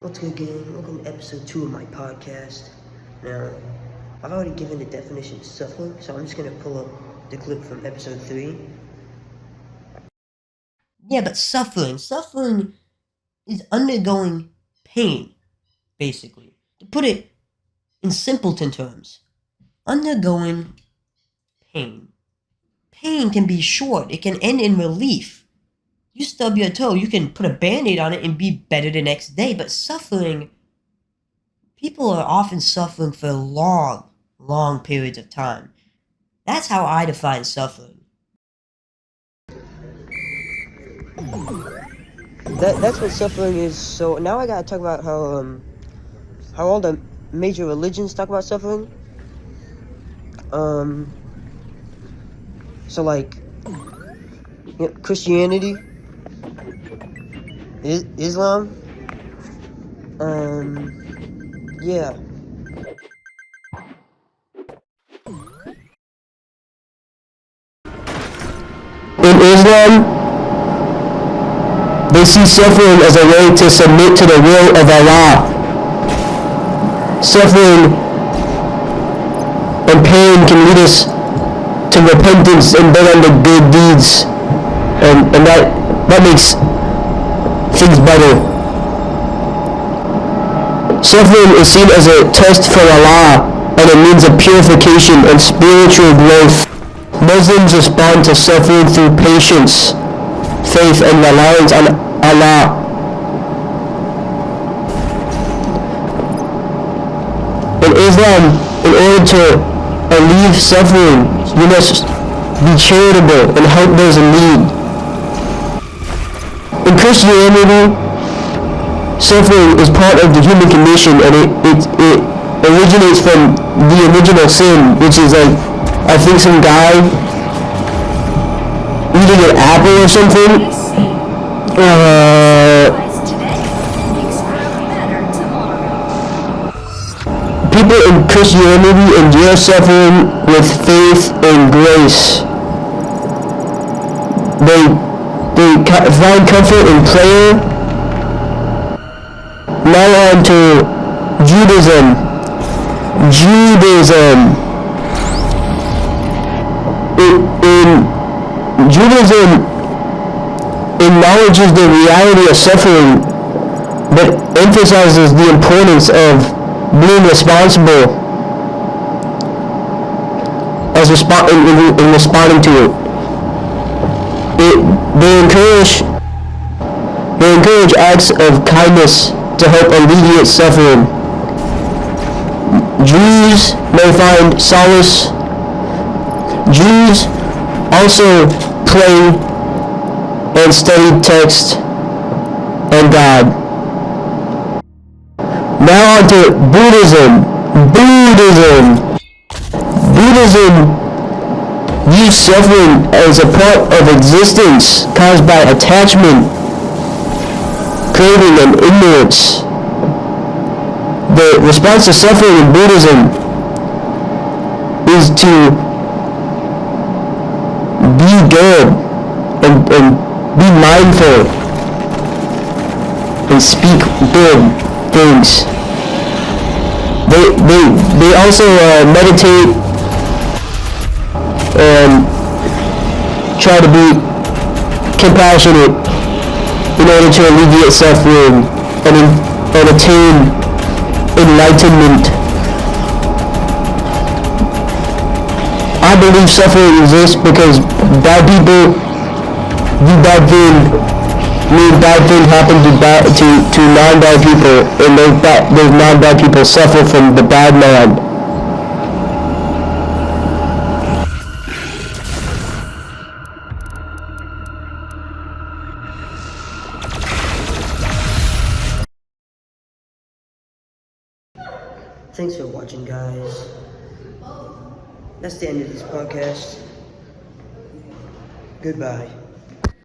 What's good, gang? Welcome to episode 2 of my podcast. Now, I've already given the definition of suffering, so I'm just gonna pull up the clip from episode 3. Yeah, but suffering is undergoing pain, basically. To put it in simpleton terms, undergoing pain. Pain can be short, it can end in relief. You stub your toe, you can put a band-aid on it and be better the next day, but suffering, people are often suffering for long periods of time. That's how I define suffering. That's what suffering is. So now I gotta talk about how all the major religions talk about suffering. So like, Christianity, Islam, yeah. In Islam, they see suffering as a way to submit to the will of Allah. Suffering and pain can lead us to repentance and then on the good deeds, and that makes things better. Suffering is seen as a test from Allah and a means of purification and spiritual growth. Muslims respond to suffering through patience, faith, and reliance on Allah. In Islam, in order to alleviate suffering, you must be charitable and help those in need. In Christianity, suffering is part of the human condition, and it originates from the original sin, which is like, I think, some guy eating an apple or something. People in Christianity endure suffering with faith and grace. They find comfort in prayer. Now on to Judaism. Judaism acknowledges the reality of suffering, but emphasizes the importance of being responsible in responding to it. They encourage acts of kindness to help alleviate suffering. Jews may find solace. Jews also pray and study text and God. Now on to Buddhism. Buddhism views suffering as a part of existence caused by attachment, craving, and ignorance. The response to suffering in Buddhism is to be good and be mindful and speak good things. They also meditate and try to be compassionate in order to alleviate suffering and attain enlightenment. I believe suffering exists because bad people do bad things, bad things happen to non-bad people, and those non-bad people suffer from the bad man. Thanks for watching, guys. That's the end of this podcast. Goodbye.